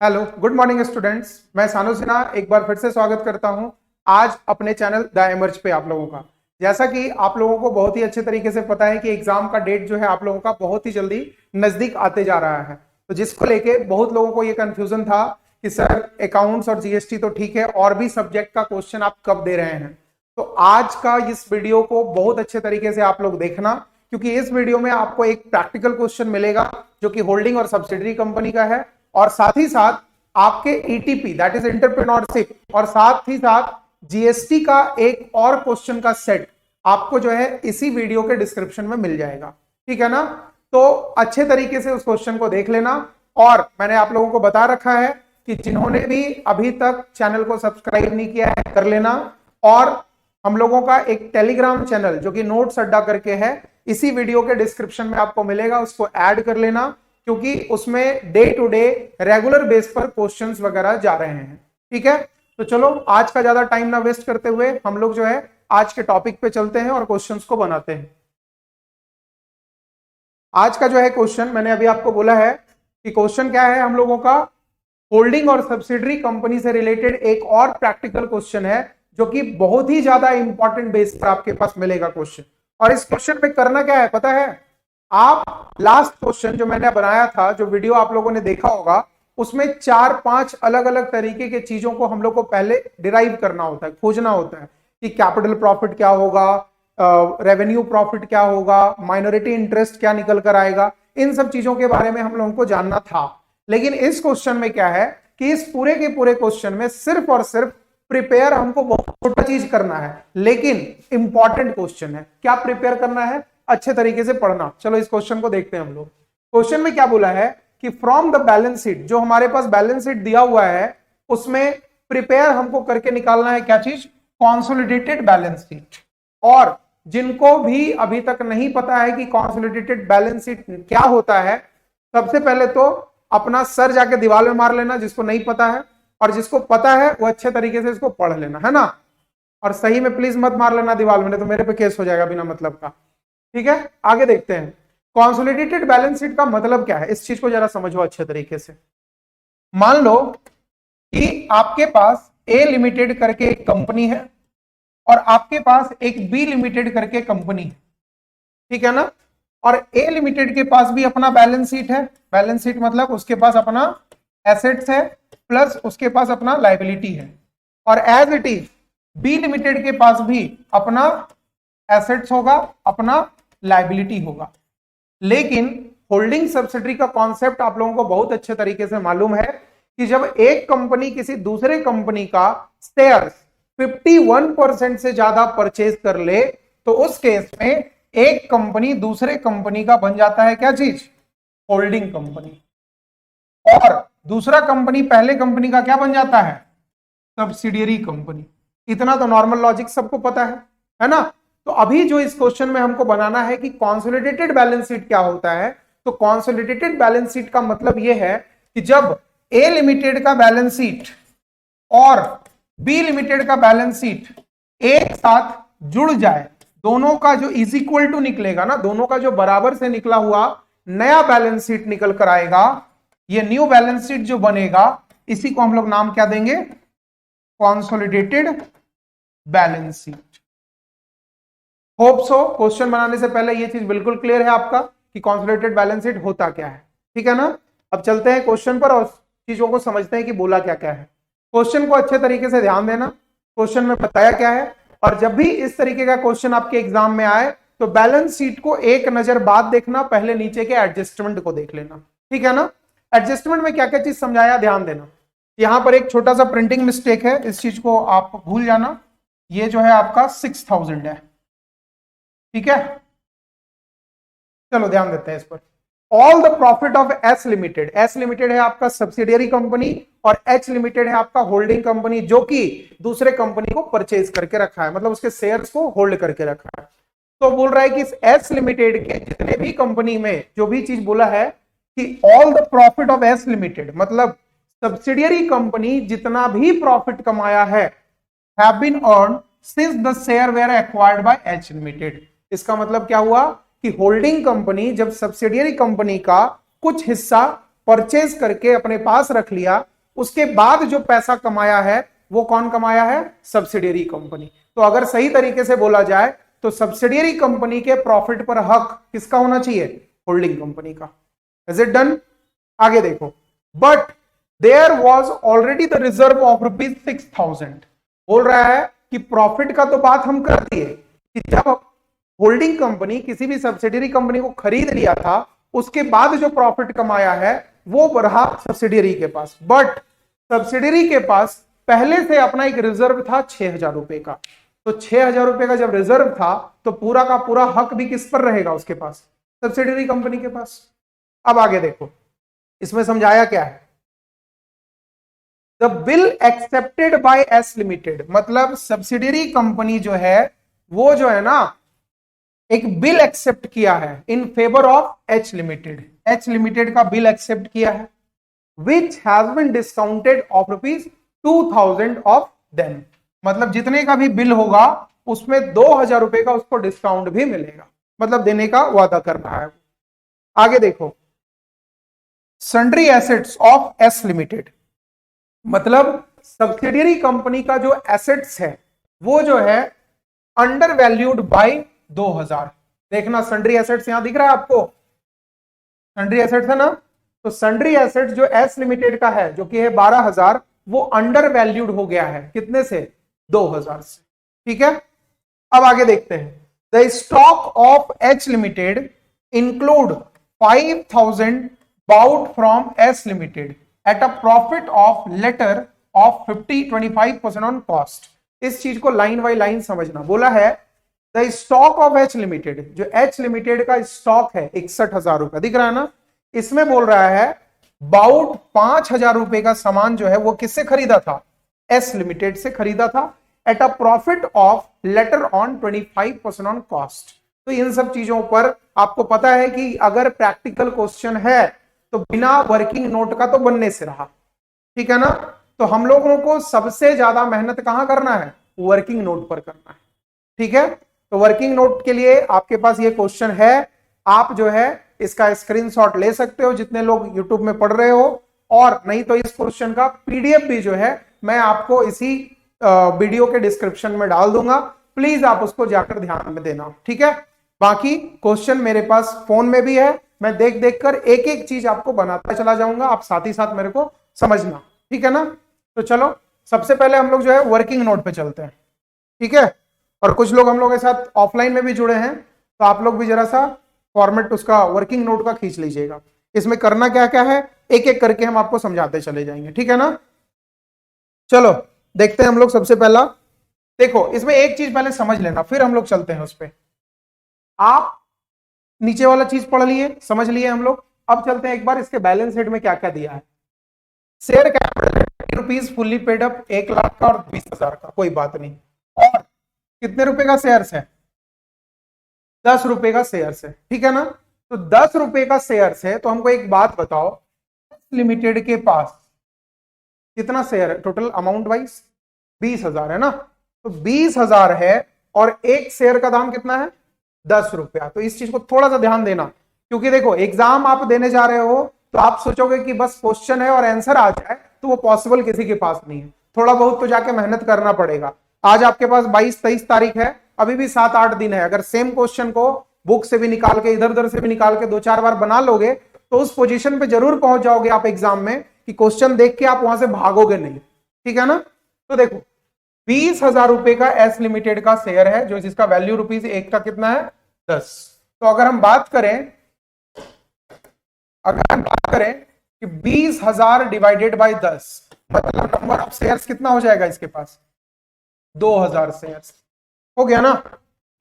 Hello, good morning students. मैं सानु सिन्हा एक बार फिर से स्वागत करता हूं आज अपने चैनल द एमर्ज पे आप लोगों का। जैसा कि आप लोगों को बहुत ही अच्छे तरीके से पता है कि एग्जाम का डेट जो है आप लोगों का बहुत ही जल्दी नजदीक आते जा रहा है, तो जिसको लेके बहुत लोगों को ये कंफ्यूजन था कि सर अकाउंट्स और जीएसटी तो ठीक है, और भी सब्जेक्ट का क्वेश्चन आप कब दे रहे हैं। तो आज का इस वीडियो को बहुत अच्छे तरीके से आप लोग देखना, क्योंकि इस वीडियो में आपको एक प्रैक्टिकल क्वेश्चन मिलेगा जो कि होल्डिंग और सब्सिडरी कंपनी का है, और साथ ही साथ आपके ईटीपी दैट इज एंटरप्रेन्योरशिप और साथ ही साथ जीएसटी का एक और क्वेश्चन का सेट आपको जो है इसी वीडियो के डिस्क्रिप्शन में मिल जाएगा। ठीक है ना? तो अच्छे तरीके से उस क्वेश्चन को देख लेना। और मैंने आप लोगों को बता रखा है कि जिन्होंने भी अभी तक चैनल को सब्सक्राइब नहीं किया है कर लेना, और हम लोगों का एक टेलीग्राम चैनल जो कि नोट्स अड्डा करके है, इसी वीडियो के डिस्क्रिप्शन में आपको मिलेगा, उसको ऐड कर लेना, क्योंकि उसमें day to day regular base पर क्वेश्चंस वगैरह जा रहे हैं। ठीक है, तो चलो आज का ज्यादा टाइम ना वेस्ट करते हुए हम लोग जो है आज के टॉपिक पे चलते हैं और क्वेश्चंस को बनाते हैं। आज का जो है क्वेश्चन मैंने अभी आपको बोला है कि क्वेश्चन क्या है हम लोगों का, होल्डिंग और सब्सिडरी कंपनी से रिलेटेड एक और प्रैक्टिकल क्वेश्चन है जो कि बहुत ही ज्यादा इंपॉर्टेंट बेस पर आपके पास मिलेगा क्वेश्चन। और इस क्वेश्चन में करना क्या है पता है? आप लास्ट क्वेश्चन जो मैंने बनाया था, जो वीडियो आप लोगों ने देखा होगा, उसमें 4-5 अलग अलग तरीके के चीजों को हम लोग को पहले डिराइव करना होता है, खोजना होता है कि कैपिटल प्रॉफिट क्या होगा, रेवेन्यू प्रॉफिट क्या होगा, माइनॉरिटी इंटरेस्ट क्या निकल कर आएगा। इन सब चीजों के बारे में हम लोगों को जानना था। लेकिन इस क्वेश्चन में क्या है कि इस पूरे के पूरे क्वेश्चन में सिर्फ और सिर्फ प्रिपेयर हमको बहुत छोटा चीज करना है, लेकिन इंपॉर्टेंट क्वेश्चन है। क्या प्रिपेयर करना है? अच्छे तरीके से पढ़ना। चलो इस क्वेश्चन को देखते हैं हम लोग। क्वेश्चन में क्या बोला है कि फ्रॉम द बैलेंस शीट, जो हमारे पास बैलेंस शीट दिया हुआ है उसमें प्रिपेयर हमको करके निकालना है क्या चीज? Consolidated balance sheet. और जिनको भी अभी तक नहीं पता है कि कॉन्सोलिडेटेड बैलेंस शीट क्या होता है, सबसे पहले तो अपना सर जाके दीवार में मार लेना जिसको नहीं पता है, और जिसको पता है वो अच्छे तरीके से इसको पढ़ लेना, है ना? और सही में प्लीज मत मार लेना दीवार में, नहीं तो मेरे पे केस हो जाएगा बिना मतलब का। ठीक है, आगे देखते हैं। कॉन्सोलिडेटेड बैलेंस शीट का मतलब क्या है, इस चीज को जरा समझो अच्छे तरीके से। मान लो कि आपके पास ए लिमिटेड करके एक कंपनी है और आपके पास एक बी लिमिटेड करके कंपनी है। ठीक है ना? और ए लिमिटेड के पास भी अपना बैलेंस शीट है। बैलेंस शीट मतलब उसके पास अपना एसेट्स है प्लस उसके पास अपना लायबिलिटी है। और as it is B limited के पास भी अपना एसेट्स होगा, अपना लायबिलिटी होगा। लेकिन होल्डिंग सब्सिडरी का कॉन्सेप्ट आप लोगों को बहुत अच्छे तरीके से मालूम है कि जब एक कंपनी किसी दूसरे कंपनी का शेयर्स 51% से ज्यादा परचेज कर ले, तो उस केस में एक कंपनी दूसरे कंपनी का बन जाता है क्या चीज? Holding company. और दूसरा कंपनी पहले कंपनी का क्या बन जाता है? Subsidiary company. इतना तो नॉर्मल लॉजिक सबको पता है ना? तो अभी जो इस क्वेश्चन में हमको बनाना है कि कॉन्सोलिडेटेड बैलेंस शीट क्या होता है, तो कॉन्सोलिडेटेड बैलेंस शीट का मतलब यह है कि जब ए लिमिटेड का बैलेंस शीट और बी लिमिटेड का बैलेंस शीट एक साथ जुड़ जाए, दोनों का जो इज इक्वल टू निकलेगा ना, दोनों का जो बराबर से निकला हुआ नया बैलेंस शीट निकल कर आएगा, ये न्यू बैलेंस शीट जो बनेगा इसी को हम लोग नाम क्या देंगे? Consolidated balance sheet. Hope so question बनाने से पहले ये चीज बिल्कुल क्लियर है आपका कि कॉन्सोलिडेटेड बैलेंस शीट होता क्या है। ठीक है ना? अब चलते हैं क्वेश्चन पर और चीजों को समझते हैं कि बोला क्या क्या है। क्वेश्चन को अच्छे तरीके से ध्यान देना, क्वेश्चन में बताया क्या है। और जब भी इस तरीके का क्वेश्चन आपके एग्जाम में आए तो बैलेंस शीट को एक नजर बाद देखना, पहले नीचे के एडजस्टमेंट को देख लेना। ठीक है ना? एडजस्टमेंट में क्या क्या चीज समझाया ध्यान देना। यहां पर एक छोटा सा प्रिंटिंग मिस्टेक है, इस चीज को आप भूल जाना। ये जो है आपका 6000 है। ठीक है, चलो ध्यान देते हैं इस पर। All the profit of S limited, S limited है आपका सब्सिडियरी कंपनी और एच लिमिटेड है आपका होल्डिंग कंपनी, जो कि दूसरे कंपनी को परचेज करके रखा है, मतलब उसके शेयर्स को होल्ड करके रखा है। तो बोल रहा है कि एस लिमिटेड के जितने भी कंपनी में जो भी चीज बोला है कि all the profit of S limited, मतलब सब्सिडियरी कंपनी जितना भी प्रॉफिट कमाया है, have been earn since the share were acquired by H limited. इसका मतलब क्या हुआ कि होल्डिंग कंपनी जब सब्सिडियरी कंपनी का कुछ हिस्सा परचेज करके अपने पास रख लिया, उसके बाद जो पैसा कमाया है वो कौन कमाया है? Subsidiary company. तो अगर सही तरीके से बोला जाए तो सब्सिडियरी कंपनी के प्रॉफिट पर हक किसका होना चाहिए? होल्डिंग कंपनी का। Is it done? आगे देखो, but there was already the reserve of ₹6,000। बोल रहा है कि प्रॉफिट का तो बात हम कर दिए कि जब होल्डिंग कंपनी किसी भी सब्सिडियरी कंपनी को खरीद लिया था, उसके बाद जो प्रॉफिट कमाया है वो रहा सब्सिडियरी के पास। बट सब्सिडियरी के पास पहले से अपना एक रिजर्व था 6,000 रुपए का। तो 6,000 रुपए का जब रिजर्व था तो पूरा का पूरा हक भी किस पर रहेगा? उसके पास, सब्सिडियरी कंपनी के पास। अब आगे देखो, इसमें समझाया क्या है? The bill accepted by S limited, मतलब सब्सिडियरी कंपनी जो है वो जो है ना एक बिल एक्सेप्ट किया है in favour of H limited. H limited का बिल एक्सेप्ट किया है, which has been discounted of ₹2,000 of them. मतलब जितने का भी बिल होगा उसमें 2,000 रुपए का उसको डिस्काउंट भी मिलेगा, मतलब देने का वादा कर रहा है। आगे देखो, sundry assets of S limited, मतलब सब्सिडियरी कंपनी का जो एसेट्स है वो जो है अंडर वैल्यूड बाय 2,000। देखना, सन्ड्री एसेट्स यहां दिख रहा है आपको, सन्ड्री एसेट्स है ना। तो सन्ड्री एसेट्स जो एस लिमिटेड का है जो कि है 12,000, वो अंडर वैल्यूड हो गया है कितने से? 2,000 से। ठीक है, अब आगे देखते हैं। The stock of H limited include 5,000 bought from S limited at a profit of later of 25% on cost. इस चीज को लाइन बाय लाइन समझना। बोला है the stock of H limited, जो एच लिमिटेड का स्टॉक है 61,000 रुपए, दिख रहा है ना। इसमें बोल रहा है बाउट 5,000 रुपए का सामान जो है वो किससे खरीदा था? एस लिमिटेड से खरीदा था, eight a profit of later on 25% on cost. तो इन सब चीजों पर आपको पता है कि अगर प्रैक्टिकल क्वेश्चन है तो बिना वर्किंग नोट का तो बनने से रहा। ठीक है ना। तो हम लोगों को सबसे ज्यादा मेहनत कहां करना है? वर्किंग नोट पर करना है। ठीक है, तो वर्किंग नोट के लिए आपके पास ये क्वेश्चन है, आप जो है इसका स्क्रीनशॉट ले सकते हो जितने लोग यूट्यूब में पढ़ रहे हो, और नहीं तो इस क्वेश्चन का पीडीएफ भी जो है मैं आपको इसी वीडियो के डिस्क्रिप्शन में डाल दूंगा, प्लीज आप उसको जाकर ध्यान में देना। ठीक है, बाकी क्वेश्चन मेरे पास फोन में भी है, मैं देख देख कर एक एक चीज आपको बनाता चला जाऊंगा, आप साथ ही साथ मेरे को समझना। ठीक है ना। तो चलो सबसे पहले हम लोग जो है वर्किंग नोट पे चलते हैं। ठीक है, और कुछ लोग हम लोग के साथ ऑफलाइन में भी जुड़े हैं, तो आप लोग भी जरा सा फॉर्मेट उसका वर्किंग नोट का खींच लीजिएगा। इसमें करना क्या क्या है एक एक करके हम आपको समझाते चले जाएंगे। ठीक है ना। चलो देखते हैं हम लोग। सबसे पहला देखो, इसमें एक चीज पहले समझ लेना, फिर हम लोग चलते हैं उस पर। आप नीचे वाला चीज पढ़ लिए, समझ लिए हम लोग। अब चलते हैं एक बार इसके बैलेंस शीट में क्या क्या दिया है। Share capital ₹20 fully paid up, 1,00,000 का और 20,000 का, कोई बात नहीं। और कितने रुपए का शेयर्स है? 10 रुपए का शेयर्स है। ठीक है ना। तो 10 रुपए का शेयर्स है, तो हमको एक बात बताओ, लिमिटेड के पास कितना शेयर है टोटल अमाउंट वाइज? 20,000 है ना। तो 20,000 है और एक शेयर का दाम कितना है? 10 रुपया। तो इस चीज को थोड़ा सा ध्यान देना, क्योंकि देखो एग्जाम आप देने जा रहे हो तो आप सोचोगे कि बस क्वेश्चन है और आंसर आ जाए, तो वो पॉसिबल किसी के पास नहीं है। थोड़ा बहुत तो जाके मेहनत करना पड़ेगा। आज आपके पास 22-23 तारीख है, अभी भी 7-8 दिन है। अगर सेम क्वेश्चन को बुक से भी निकाल के, इधर उधर से भी निकाल के 2-4 बार बना लोगे तो उस पोजीशन पे जरूर पहुंच जाओगे आप एग्जाम में कि क्वेश्चन देख के आप वहां से भागोगे नहीं। ठीक है ना। तो देखो 20,000 रुपए का एस लिमिटेड का शेयर है, जो जिसका वैल्यू ₹1 का कितना है? 10। तो अगर हम बात करें कि 20,000 डिवाइडेड बाय 10, मतलब नंबर ऑफ शेयर्स कितना हो जाएगा इसके पास? 2,000 शेयर्स हो गया ना।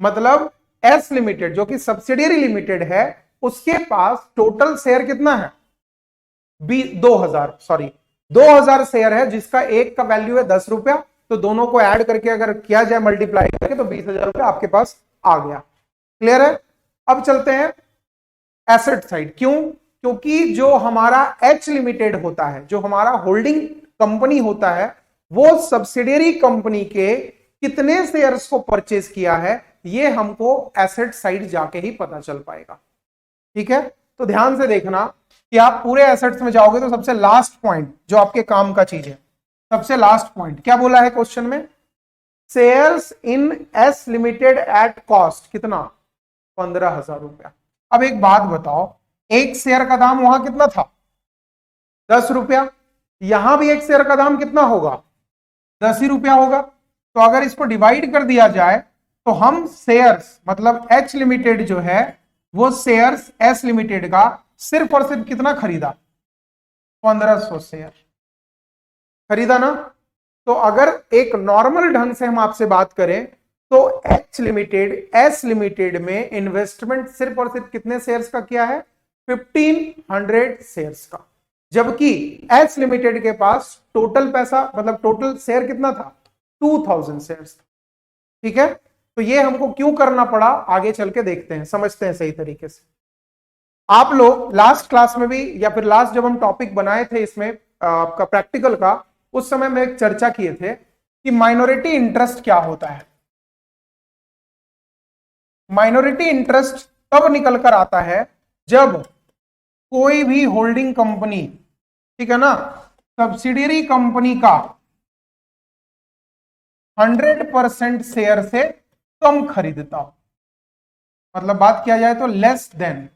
मतलब एस लिमिटेड जो कि सब्सिडियरी लिमिटेड है, उसके पास टोटल शेयर कितना है? 2,000 शेयर है, जिसका एक का वैल्यू है 10 रुपया। तो दोनों को ऐड करके अगर किया जाए, मल्टीप्लाई करके, तो 20,000 रुपया आपके पास आ गया। क्लियर है। अब चलते हैं एसेट साइड। क्यों? क्योंकि जो हमारा एच लिमिटेड होता है, जो हमारा होल्डिंग कंपनी होता है, वो सब्सिडियरी कंपनी के कितने शेयर्स को परचेज किया है, ये हमको एसेट साइड जाके ही पता चल पाएगा। ठीक है। तो ध्यान से देखना, कि आप पूरे एसेट्स में जाओगे तो सबसे लास्ट पॉइंट जो आपके काम का चीज है, सबसे लास्ट पॉइंट क्या बोला है क्वेश्चन में, shares in S limited at cost कितना, 15,000 रुपया। अब एक बात बताओ, एक शेयर का दाम वहां कितना था, 10 रुपया, यहां भी एक शेयर का दाम कितना होगा, 10 ही रुपया होगा। तो अगर इसको डिवाइड कर दिया जाए तो हम शेयर्स मतलब एच लिमिटेड जो है वो शेयर्स एस लिमिटेड का सिर्फ और सिर्फ कितना खरीदा, 1500 शेयर खरीदा ना। तो अगर एक नॉर्मल ढंग से हम आपसे बात करें तो एच लिमिटेड एस लिमिटेड में इन्वेस्टमेंट सिर्फ और सिर्फ कितने शेयर्स का किया है, 1500 शेयर्स का, जबकि एच लिमिटेड के पास टोटल पैसा मतलब टोटल शेयर कितना था, 2000 शेयर्स। ठीक है, तो ये हमको क्यों करना पड़ा आगे चल के देखते हैं, समझते हैं सही तरीके से। आप लोग लास्ट क्लास में भी या फिर लास्ट जब हम टॉपिक बनाए थे इसमें आपका प्रैक्टिकल का, उस समय में एक चर्चा किए थे कि माइनॉरिटी इंटरेस्ट क्या होता है। माइनॉरिटी इंटरेस्ट तब निकल कर आता है जब कोई भी होल्डिंग कंपनी, ठीक है ना, सब्सिडियरी कंपनी का 100% शेयर से कम खरीदता हो, मतलब बात किया जाए तो लेस देन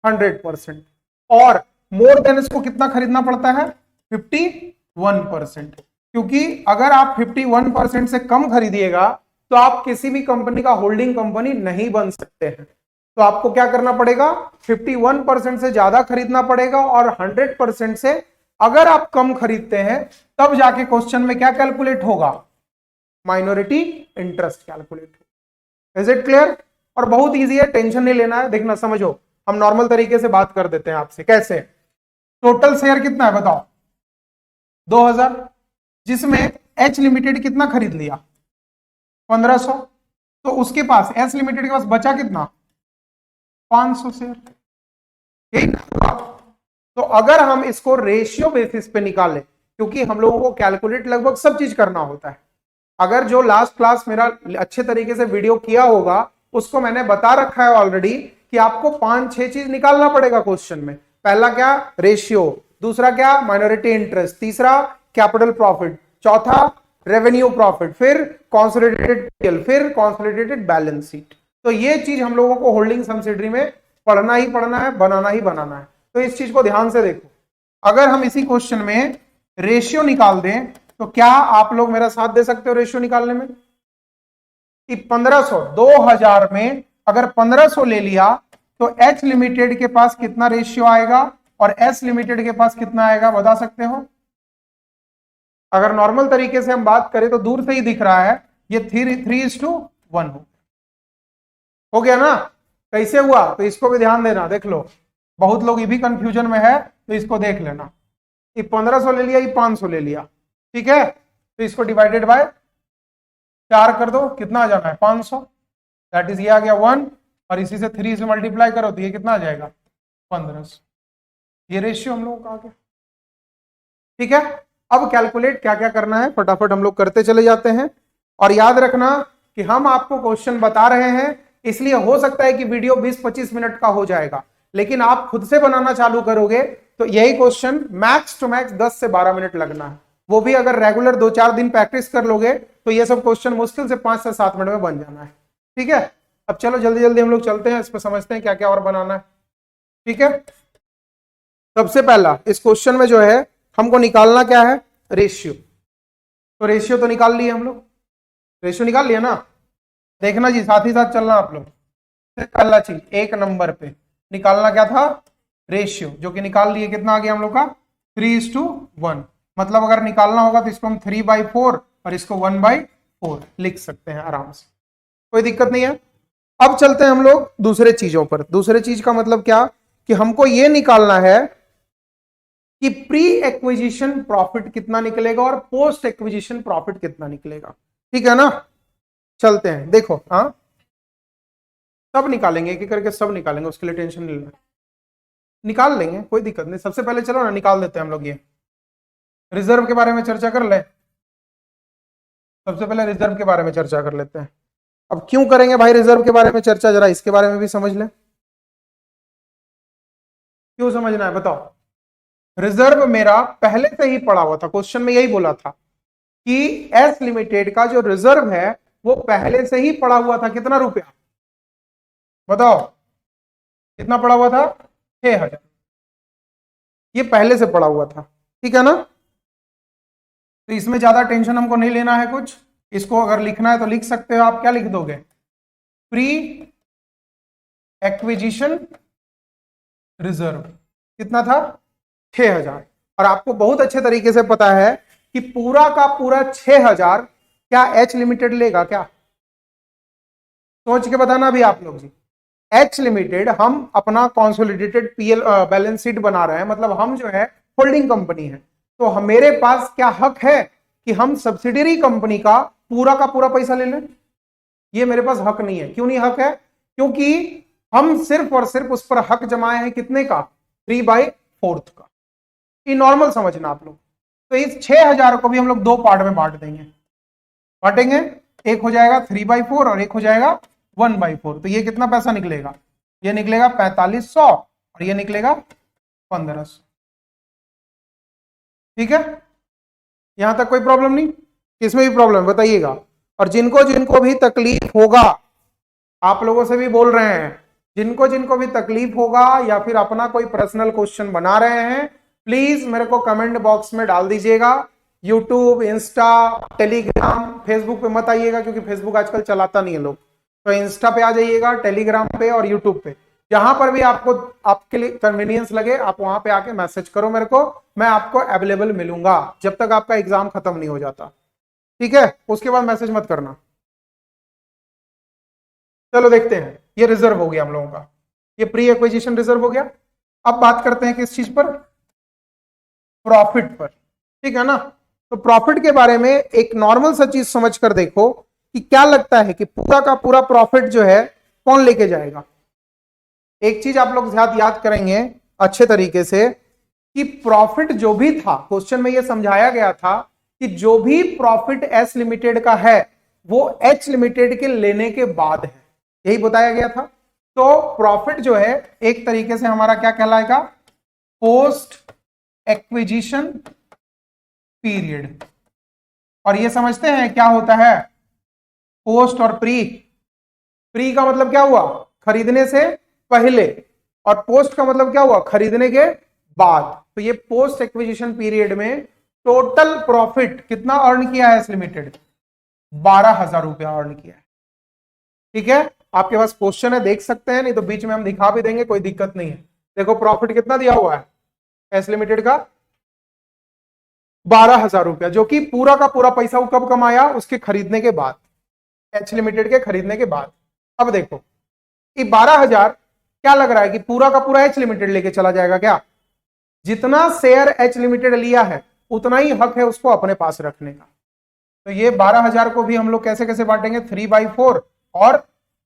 100%, और मोर देन इसको कितना खरीदना पड़ता है, 51%, क्योंकि अगर आप 51% से कम खरीदिएगा तो आप किसी भी कंपनी का होल्डिंग कंपनी नहीं बन सकते हैं। तो आपको क्या करना पड़ेगा, 51% से ज्यादा खरीदना पड़ेगा, और 100% से अगर आप कम खरीदते हैं तब जाके क्वेश्चन में क्या कैलकुलेट होगा, माइनॉरिटी इंटरेस्ट कैलकुलेट होगा। Is it clear? और बहुत इजी है, टेंशन नहीं लेना है, देखना समझो, हम नॉर्मल तरीके से बात कर देते हैं आपसे। कैसे, टोटल शेयर कितना है बताओ, 2000, जिसमें एच लिमिटेड कितना खरीद लिया, 1500, तो उसके पास एस लिमिटेड के पास बचा कितना, 500 शेयर। ठीक, तो अगर हम इसको रेशियो बेसिस पे निकालें, क्योंकि हम लोगों को कैलकुलेट लगभग सब चीज करना होता है, अगर जो लास्ट क्लास मेरा अच्छे तरीके से वीडियो किया होगा उसको मैंने बता रखा है ऑलरेडी कि आपको 5-6 चीज निकालना पड़ेगा क्वेश्चन में। पहला क्या, रेशियो, दूसरा क्या, माइनॉरिटी इंटरेस्ट, तीसरा कैपिटल प्रॉफिट, चौथा रेवेन्यू प्रॉफिट, फिर कॉन्सोलिडेटेड पीएल, फिर कॉन्सोलिडेटेड बैलेंस शीट। तो ये चीज हम लोगों को होल्डिंग सब्सिडियरी में पढ़ना ही पढ़ना है, बनाना ही बनाना है। तो इस चीज को ध्यान से देखो, अगर हम इसी क्वेश्चन में रेशियो निकाल दें तो क्या आप लोग मेरा साथ दे सकते हो रेशियो निकालने में, कि 1500 2000 में अगर 1500 ले लिया तो एच लिमिटेड के पास कितना रेशियो आएगा और एस लिमिटेड के पास कितना आएगा, बता सकते हो? अगर नॉर्मल तरीके से हम बात करें तो दूर से ही दिख रहा है ये 3:1 हो गया ना। कैसे हुआ, तो इसको भी ध्यान देना, देख लो, बहुत लोग ये भी कंफ्यूजन में है तो इसको देख लेना। ये 1500 ले लिया, ये 500 ले लिया, ठीक है, तो इसको डिवाइडेड बाय 4 कर दो, कितना आ जाना है, 500, दैट इज ये आ गया 1, और इसी से 3 से मल्टीप्लाई करो तो ये कितना आ जाएगा, 1500। ये रेशियो हम लोगों का आ गया। ठीक है, अब कैलकुलेट क्या क्या करना है फटाफट हम लोग करते चले जाते हैं। और याद रखना कि हम आपको क्वेश्चन बता रहे हैं, इसलिए हो सकता है कि वीडियो 20-25 मिनट का हो जाएगा, लेकिन आप खुद से बनाना चालू करोगे तो यही क्वेश्चन मैक्स टू मैक्स 10 से 12 मिनट लगना है। वो भी अगर रेगुलर 2-4 दिन प्रैक्टिस कर लोगे तो ये सब क्वेश्चन मुश्किल से 5 से 7 मिनट में बन जाना है। ठीक है, अब चलो जल्दी जल्दी हम लोग चलते हैं, इस पर समझते हैं क्या क्या और बनाना है। ठीक है, सबसे पहला इस क्वेश्चन में जो है हमको निकालना क्या है, रेशियो। तो रेशियो तो निकाल लिए हम लोग, रेशियो निकाल लिया ना, देखना जी साथ ही साथ चलना आप लोग। पहला चीज 1 नंबर पे निकालना क्या था, रेशियो, जो कि निकाल लिए, कितना आ गया हम लोग का 3:1। मतलब अगर निकालना होगा तो इसको हम 3/4 और इसको 1/4 लिख सकते हैं आराम से, कोई दिक्कत नहीं है। अब चलते हैं हम लोग दूसरे चीजों पर। दूसरे चीज का मतलब क्या, कि हमको ये निकालना है कि प्री एक्विजिशन प्रॉफिट कितना निकलेगा और पोस्ट एक्विजिशन प्रॉफिट कितना निकलेगा। ठीक है ना, चलते हैं, देखो, हाँ सब निकालेंगे, एक एक करके सब निकालेंगे, उसके लिए टेंशन नहीं लेना, निकाल लेंगे, कोई दिक्कत नहीं। सबसे पहले चलो ना निकाल देते हैं हम लोग ये रिजर्व के बारे में चर्चा कर ले। सबसे पहले रिजर्व के बारे में चर्चा कर लेते हैं। अब क्यों करेंगे भाई रिजर्व के बारे में चर्चा, जरा इसके बारे में भी समझ लें। क्यों समझना है बताओ? रिजर्व मेरा पहले से ही पड़ा हुआ था, क्वेश्चन में यही बोला था कि एस लिमिटेड का जो रिजर्व है वो पहले से ही पड़ा हुआ था। कितना रुपया बताओ? कितना पड़ा हुआ था? 6,000। ये पहले से पड़ा हुआ था, ठीक है ना? तो इसमें ज्यादा टेंशन हमको नहीं लेना है कुछ। इसको अगर लिखना है तो लिख सकते हो आप। क्या लिख दोगे? प्री एक्विजिशन रिजर्व कितना था? 6,000। और आपको बहुत अच्छे तरीके से पता है कि पूरा का पूरा 6,000 क्या एच लिमिटेड लेगा क्या? सोच के बताना अभी आप लोग जी। एच लिमिटेड, हम अपना कॉन्सोलिडेटेड पीएल बैलेंस शीट बना रहे हैं, मतलब हम जो है होल्डिंग कंपनी है, तो मेरे पास क्या हक है कि हम सब्सिडियरी कंपनी का पूरा पैसा ले लें? ये मेरे पास हक नहीं है। क्यों नहीं हक है? क्योंकि हम सिर्फ और सिर्फ उस पर हक जमाए हैं कितने का? 3/4 का। ये नॉर्मल समझना आप लोग। तो इस 6,000 को भी हम लोग दो पार्ट में बांट देंगे। बांटेंगे, एक हो जाएगा 3/4 और एक हो जाएगा 1/4। तो ये कितना पैसा निकलेगा? ये निकलेगा 4500 और ये निकलेगा 1500। ठीक है, यहां तक कोई प्रॉब्लम नहीं? इसमें भी प्रॉब्लम बताइएगा। और जिनको जिनको भी तकलीफ होगा, आप लोगों से भी बोल रहे हैं, जिनको जिनको भी तकलीफ होगा या फिर अपना कोई पर्सनल क्वेश्चन बना रहे हैं, प्लीज मेरे को कमेंट बॉक्स में डाल दीजिएगा। यूट्यूब, इंस्टा, टेलीग्राम, फेसबुक पे मत आइएगा क्योंकि फेसबुक आजकल चलाता नहीं है लोग। तो इंस्टा पे आ जाइएगा, टेलीग्राम पे और यूट्यूब पे, जहां पर भी आपको आपके लिए कन्वीनियंस लगे आप वहां पे आके मैसेज करो मेरे को। मैं आपको अवेलेबल मिलूंगा जब तक आपका एग्जाम खत्म नहीं हो जाता, ठीक है? उसके बाद मैसेज मत करना। चलो देखते हैं, ये रिजर्व हो गया हम लोगों का, ये प्री एक्विजिशन रिजर्व हो गया। अब बात करते हैं किस चीज पर? प्रॉफिट पर, ठीक है ना? तो प्रॉफिट के बारे में एक नॉर्मल सा चीज समझ कर देखो कि क्या लगता है कि पूरा का पूरा प्रॉफिट जो है कौन लेके जाएगा? एक चीज आप लोग याद करेंगे अच्छे तरीके से कि प्रॉफिट जो भी था, क्वेश्चन में यह समझाया गया था कि जो भी प्रॉफिट एस लिमिटेड का है वो एच लिमिटेड के लेने के बाद है, यही बताया गया था। तो प्रॉफिट जो है एक तरीके से हमारा क्या कहलाएगा? Post acquisition period. और ये समझते हैं क्या होता है पोस्ट और प्री? प्री का मतलब क्या हुआ? खरीदने से पहले, और पोस्ट का मतलब क्या हुआ? खरीदने के बाद। तो ये पोस्ट एक्विजिशन पीरियड में टोटल प्रॉफिट कितना अर्न किया है एस लिमिटेड? 12,000 रुपया अर्न किया है। ठीक है, आपके पास क्वेश्चन है, देख सकते हैं, नहीं तो बीच में हम दिखा भी देंगे, कोई दिक्कत नहीं है। देखो प्रॉफिट कितना दिया हुआ है एस लिमिटेड का? 12,000 रुपया, जो कि पूरा का पूरा पैसा वो कब कमाया? उसके खरीदने के बाद, एच लिमिटेड के खरीदने के बाद। अब देखो ये 12,000 क्या लग रहा है कि पूरा का पूरा एच लिमिटेड लेके चला जाएगा क्या? जितना शेयर एच लिमिटेड लिया है उतना ही हक है उसको अपने पास रखने का। तो ये 12,000 को भी हम लोग कैसे कैसे बांटेंगे? 3/4 और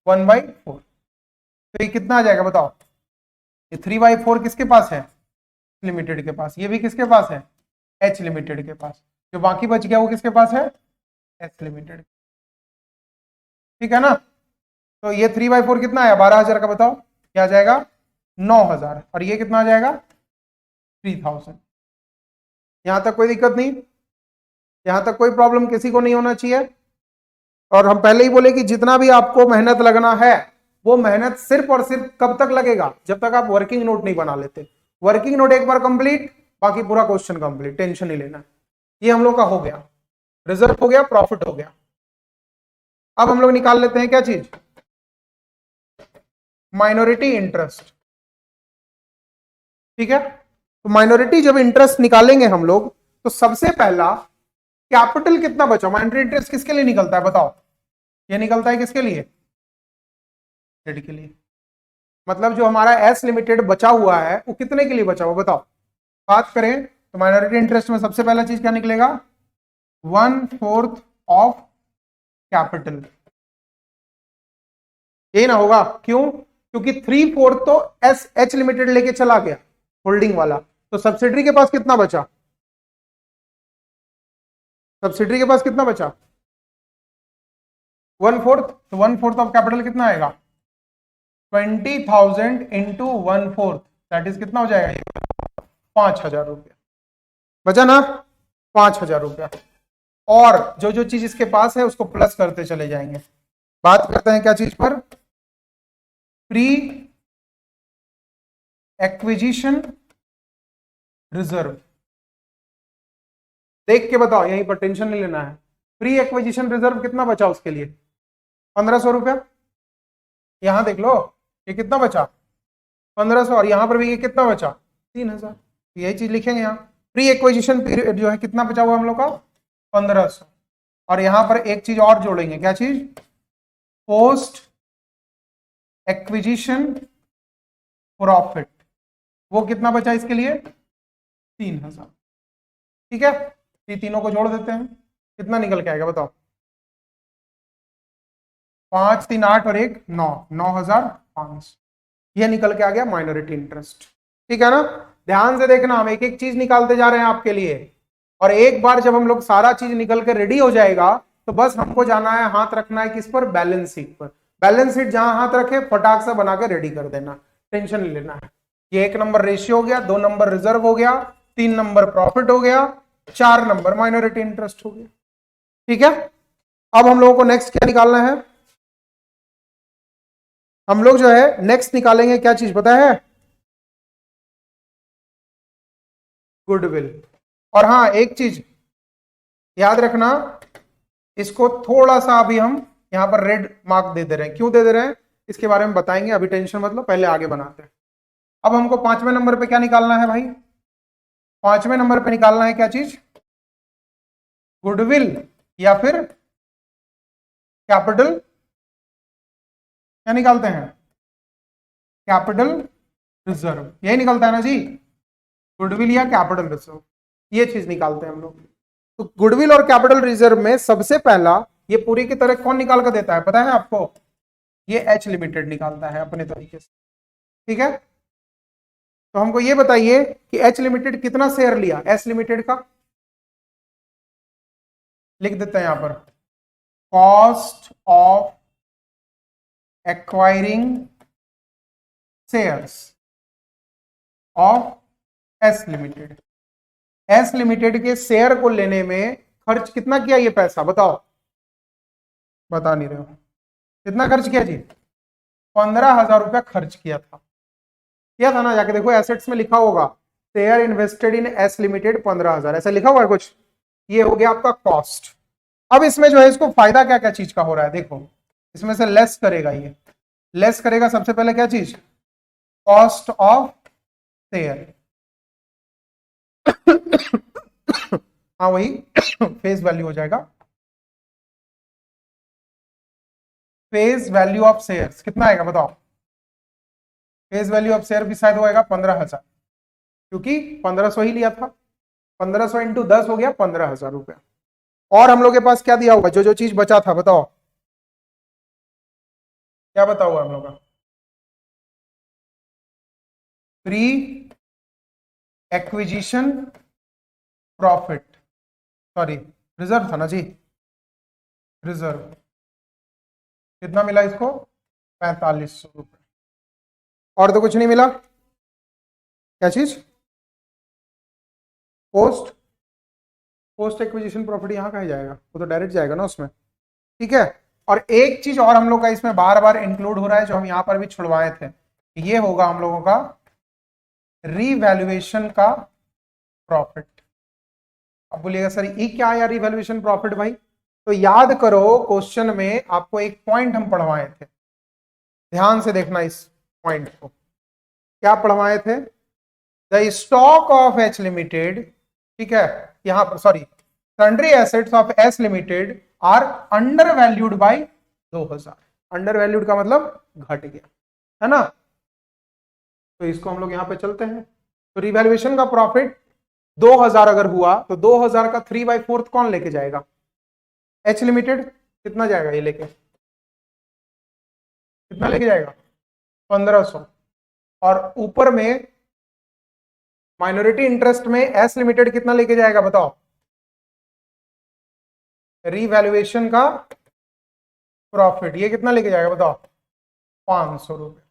1/4। तो ये कितना आ जाएगा बताओ? ये 3/4 किसके पास है? लिमिटेड के पास। ये भी किसके पास है? एच लिमिटेड के पास। जो बाकी बच गया वो किसके पास है? H limited. ठीक है ना? तो ये 3/4 कितना आया? 12,000 का बताओ क्या आ जाएगा? 9,000। और ये कितना आ जाएगा? 3,000। यहां तक कोई दिक्कत नहीं? यहां तक कोई प्रॉब्लम किसी को नहीं होना चाहिए। और हम पहले ही बोले कि जितना भी आपको मेहनत लगना है वो मेहनत सिर्फ और सिर्फ कब तक लगेगा? जब तक आप वर्किंग नोट नहीं बना लेते। वर्किंग नोट एक बार कंप्लीट, बाकी पूरा क्वेश्चन कंप्लीट, टेंशन नहीं लेना। ये हम लोग का हो गया, रिजर्व हो गया, प्रॉफिट हो गया। अब हम लोग निकाल लेते हैं क्या चीज? Minority interest. ठीक है, तो माइनॉरिटी जब इंटरेस्ट निकालेंगे हम लोग तो सबसे पहला कैपिटल कितना बचा? माइनॉरिटी इंटरेस्ट किसके लिए निकलता है बताओ? ये निकलता है किसके लिए? के लिए। मतलब जो हमारा एस लिमिटेड बचा हुआ है वो कितने के लिए बचा हुआ बताओ? बात करें तो माइनॉरिटी इंटरेस्ट में सबसे पहला चीज क्या निकलेगा? 1/4 ऑफ कैपिटल। यही ना होगा? क्यों? क्योंकि 3/4 तो एच लिमिटेड लेके चला गया होल्डिंग वाला। तो सब्सिडरी के पास कितना बचा? सब्सिडरी के पास कितना बचा? 1/4। तो 1/4 ऑफ कैपिटल कितना आएगा? 20,000 इंटू 1/4 दैट इज कितना हो जाएगा ये, 5,000 रुपया बचा ना, 5,000 रुपया। और जो जो चीज इसके पास है उसको प्लस करते चले जाएंगे। बात करते हैं क्या चीज पर, प्री एक्विजिशन रिजर्व। देख के बताओ, यहीं पर टेंशन नहीं लेना है। प्री एक्विजिशन रिजर्व कितना बचा उसके लिए, 1,500 रुपया। यहां देख लो ये कितना बचा, 1,500, और यहां पर भी ये कितना बचा, 3,000। यही चीज लिखेंगे यहाँ, प्री एक्विजिशन पीरियड जो है कितना बचा हुआ हम लोग का, 1,500। और यहां पर एक चीज और जोड़ेंगे, क्या चीज, पोस्ट एक्विजिशन प्रॉफिट, वो कितना बचा इसके लिए, 3,000। ठीक है, ये तीनों को जोड़ देते हैं, कितना निकल के आएगा बताओ, 5 3 8 और 1 9, 9,500। ये निकल के आ गया माइनॉरिटी इंटरेस्ट। ठीक है ना, ध्यान से देखना, हम एक एक चीज निकालते जा रहे हैं आपके लिए, और एक बार जब हम लोग सारा चीज निकल के रेडी हो जाएगा तो बस हमको जाना है, हाथ रखना है किस पर, बैलेंस शीट पर। बैलेंस शीट जहां हाथ रखे फटाक से बना के रेडी कर देना, टेंशन नहीं लेना है। ये 1 नंबर रेशियो हो गया, 2 नंबर रिजर्व हो गया, 3 नंबर प्रॉफिट हो गया, 4 नंबर माइनॉरिटी इंटरेस्ट हो गया। ठीक है, अब हम लोगों को नेक्स्ट क्या निकालना है, हम लोग जो है नेक्स्ट निकालेंगे क्या चीज पता है, गुडविल। और हाँ एक चीज याद रखना, इसको थोड़ा सा अभी हम यहां पर रेड मार्क दे दे रहे हैं, क्यों दे दे रहे हैं इसके बारे में बताएंगे, अभी टेंशन मतलब, पहले आगे बनाते हैं। अब हमको 5वें नंबर पे क्या निकालना है भाई, 5वें नंबर पे निकालना है क्या चीज, गुडविल या फिर कैपिटल, क्या निकालते हैं, कैपिटल रिजर्व, यही निकलता है ना जी, गुडविल या कैपिटल रिजर्व, ये चीज निकालते हैं हम लोग। तो गुडविल और कैपिटल रिजर्व में सबसे पहला ये पूरी की तरह कौन निकाल कर देता है पता है आपको, ये एच लिमिटेड निकालता है अपने तरीके से। ठीक है, तो हमको ये बताइए कि एच लिमिटेड कितना शेयर लिया, एस लिमिटेड का लिख देते हैं यहां पर, cost of acquiring shares of S limited. S limited के शेयर को लेने में खर्च कितना किया, ये पैसा बताओ, बता नहीं रहे हो, कितना खर्च किया जी, 15,000 रुपया खर्च किया था ना, जाके देखो एसेट्स में लिखा होगा, share invested in S limited 15,000, ऐसा लिखा हुआ है कुछ। ये हो गया आपका कॉस्ट। अब इसमें जो है इसको फायदा क्या क्या चीज का हो रहा है, देखो इसमें से लेस करेगा, ये लेस करेगा सबसे पहले क्या चीज, कॉस्ट ऑफ शेयर। हाँ वही फेस वैल्यू हो जाएगा, फेस वैल्यू ऑफ शेयर्स कितना आएगा बताओ, फेस वैल्यू ऑफ शेयर भी शायद होएगा 15,000, क्योंकि 1,500 ही लिया था, 1,500 इंटू 10 हो गया 15,000 रुपया। और हम लोग के पास क्या दिया हुआ, जो जो चीज बचा था बताओ, क्या बता हुआ हम लोग का, pre acquisition profit, sorry reserve था ना जी, रिजर्व कितना मिला इसको, 4,500 रुपए। और तो कुछ नहीं मिला, क्या चीज, पोस्ट एक्विजिशन प्रॉफिट यहां कहा जाएगा, वो तो डायरेक्ट जाएगा ना उसमें। ठीक है, और एक चीज और हम लोग का इसमें बार बार इंक्लूड हो रहा है, जो हम यहां पर भी छुड़वाए थे, ये होगा हम लोगों का रीवैल्यूएशन का प्रॉफिट। अब बोलिएगा सर ये क्या है रीवैल्यूएशन प्रॉफिट भाई, तो याद करो क्वेश्चन में आपको एक पॉइंट हम पढ़वाए थे, ध्यान से देखना इस पॉइंट को, क्या पढ़वाए थे, the stock of H limited, ठीक है, यहां पर sorry, sundry assets of S limited are undervalued by 2,000। Undervalued का मतलब घट गया है ना, तो इसको हम लोग यहां पे चलते हैं। तो रिवैल्यूएशन का प्रॉफिट 2,000 अगर हुआ तो 2,000 का 3/4 कौन लेके जाएगा, एच लिमिटेड। कितना जाएगा ये लेके, कितना लेके जाएगा, 1,500। और ऊपर में माइनॉरिटी इंटरेस्ट में एस लिमिटेड कितना लेके जाएगा बताओ, रिवैल्यूएशन का प्रॉफिट, ये कितना लेके जाएगा बताओ, 500 रुपए,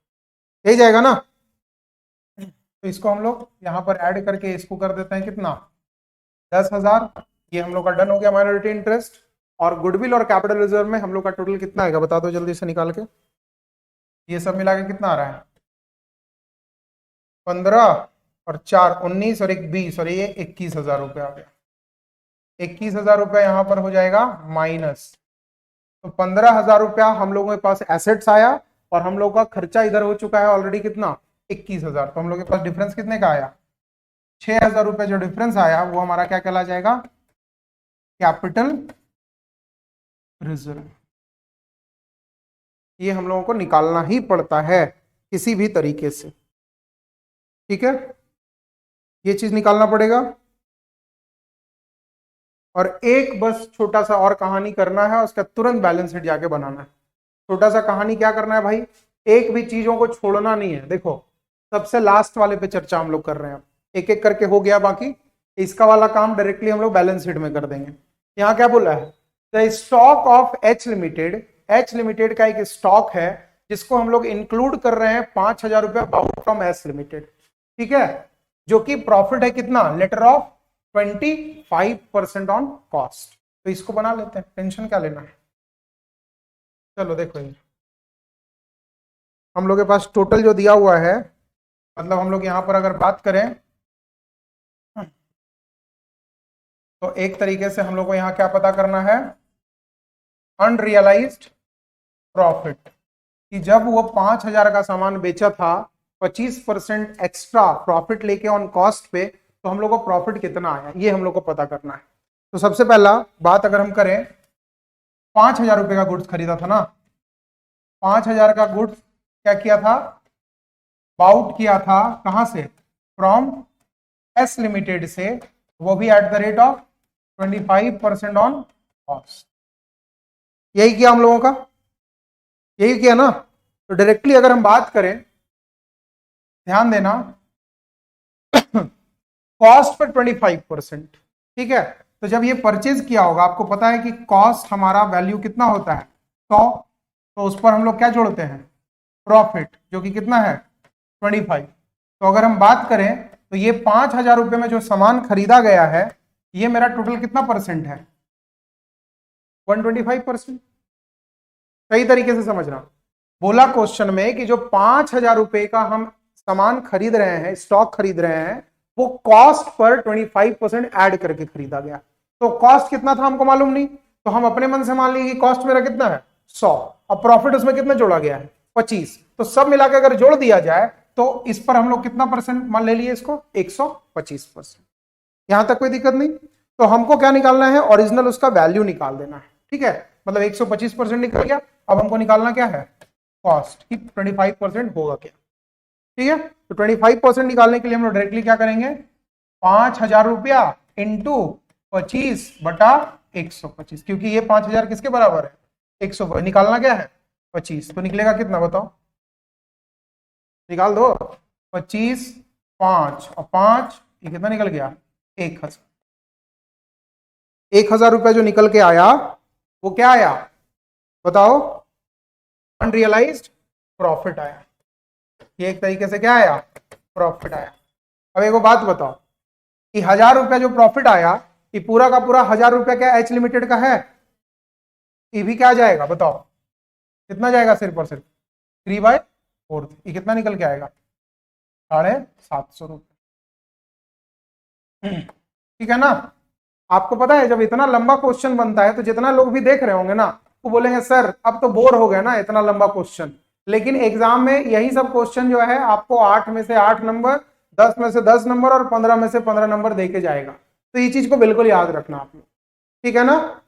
यही जाएगा ना। तो इसको हम लोग यहाँ पर ऐड करके इसको कर देते हैं कितना, 10,000। ये हम लोग का डन हो गया माइनॉरिटी इंटरेस्ट। और गुडविल और कैपिटल रिजर्व में हम लोग का टोटल कितना आएगा बता दो जल्दी से निकाल के। ये सब मिला के कितना आ रहा है, 15 और 4 19 और 1 20 और ये 21,000 रुपये आ गया। 21,000 रुपये यहाँ पर हो जाएगा माइनस। तो 15,000 रुपया हम लोगों के पास एसेट्स आया और हम लोग का खर्चा इधर हो चुका है ऑलरेडी कितना, 21,000। तो हम लोग के पास डिफरेंस कितने का आया, 6,000 रुपये। जो डिफरेंस आया वो हमारा क्या कहला जाएगा, कैपिटल रिजर्व। ये हम लोगों को निकालना ही पड़ता है किसी भी तरीके से, ठीक है, ये चीज निकालना पड़ेगा। और एक बस छोटा सा और कहानी करना है, उसका तुरंत बैलेंस शीट जाके बनाना है। छोटा सा कहानी क्या करना है भाई, एक भी चीजों को छोड़ना नहीं है। देखो सबसे लास्ट वाले पे चर्चा हम लोग कर रहे हैं, एक एक करके हो गया, बाकी इसका वाला काम डायरेक्टली हम लोग बैलेंस शीट में कर देंगे। यहाँ क्या बोला है, the stock of H limited. H limited का एक स्टॉक है जिसको हम लोग इंक्लूड कर रहे हैं 5,000 रुपया फ्रॉम एच लिमिटेड, ठीक है, जो कि प्रॉफिट है कितना, लेटर ऑफ 25% ऑन कॉस्ट। तो इसको बना लेते हैं, टेंशन क्या लेना है। चलो देखो ये हम लोग के पास टोटल जो दिया हुआ है, मतलब हम लोग यहां पर अगर बात करें तो एक तरीके से हम लोग को यहां क्या पता करना है, अनरियलाइज्ड प्रॉफिट, कि जब वो 5,000 का सामान बेचा था 25% एक्स्ट्रा प्रॉफिट लेके ऑन कॉस्ट पे, तो हम लोग को प्रॉफिट कितना आया ये हम लोग को पता करना है। तो सबसे पहला बात अगर हम करें, 5,000 रुपए का गुड्स खरीदा था ना, 5,000 का गुड्स क्या किया था, बाउट किया था कहां से, फ्रॉम एस लिमिटेड से, वो भी at the rate of 25% on cost. यही किया हम लोगों का, यही किया ना। तो डायरेक्टली अगर हम बात करें, ध्यान देना, कॉस्ट पर 25%, ठीक है। तो जब ये परचेज किया होगा, आपको पता है कि कॉस्ट हमारा वैल्यू कितना होता है 100, तो उस पर हम लोग क्या जोड़ते हैं, प्रॉफिट, जो कि कितना है 25। तो अगर हम बात करें तो ये 5,000 रुपए में जो सामान खरीदा गया है, ये मेरा टोटल कितना परसेंट है, 125%। सही तरीके से समझना, बोला क्वेश्चन में कि जो 5,000 रुपए का हम सामान खरीद रहे हैं, स्टॉक खरीद रहे हैं, वो कॉस्ट पर 25% ऐड करके खरीदा गया। तो कॉस्ट कितना था हमको मालूम नहीं, तो हम अपने मन से मान लीजिए कि कॉस्ट मेरा कितना है 100, अब प्रॉफिट उसमें कितना जोड़ा गया है 25। तो सब मिला के अगर जोड़ दिया जाए तो इस पर हम लोग कितना परसेंट मान ले लिए इसको, 125%। यहां तक कोई दिक्कत नहीं। तो हमको क्या निकालना है, ओरिजिनल उसका वैल्यू निकाल देना है, ठीक है, मतलब 125% निकल गया। अब हमको निकालना क्या है, कॉस्ट की 25% होगा क्या, ठीक है। तो 25% निकालने के लिए हम लोग डायरेक्टली क्या करेंगे, 5,000 रुपया इंटू 25 बटा 125, क्योंकि ये 5,000 किसके बराबर है, 100, निकालना क्या है 25। तो निकलेगा कितना बताओ, निकाल दो, 25 5 और 5, ये कितना निकल गया 1,000। 1,000 रुपया जो निकल के आया वो क्या आया बताओ, अनरियलाइज्ड प्रॉफिट आया। ये एक तरीके से क्या आया, प्रॉफिट आया। अब एक बात बताओ कि 1,000 रुपया जो प्रॉफिट आया, ये पूरा का पूरा 1,000 रुपया क्या एच लिमिटेड का है, ये भी क्या जाएगा बताओ, कितना जाएगा, सिर्फ और सिर्फ 3/4। ये कितना निकल के आएगा, 750 रुपये, ठीक है ना। आपको पता है जब इतना लंबा क्वेश्चन बनता है तो जितना लोग भी देख रहे होंगे ना, वो बोलेंगे सर अब तो बोर हो गया ना इतना लंबा क्वेश्चन। लेकिन एग्जाम में यही सब क्वेश्चन जो है आपको 8 में से 8 नंबर, 10 में से 10 नंबर और 15 में से 15 नंबर देके जाएगा। तो ये चीज को बिल्कुल याद रखना आप लोग, ठीक है ना।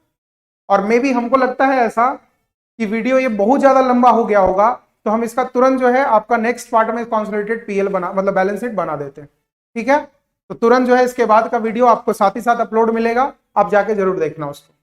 और मे भी हमको लगता है ऐसा कि वीडियो ये बहुत ज्यादा लंबा हो गया होगा, तो हम इसका तुरंत जो है आपका नेक्स्ट पार्ट में कंसोलिडेटेड पीएल बना, मतलब बैलेंस शीट बना देते हैं, ठीक है। तो तुरंत जो है इसके बाद का वीडियो आपको साथ ही साथ अपलोड मिलेगा, आप जाके जरूर देखना उसको।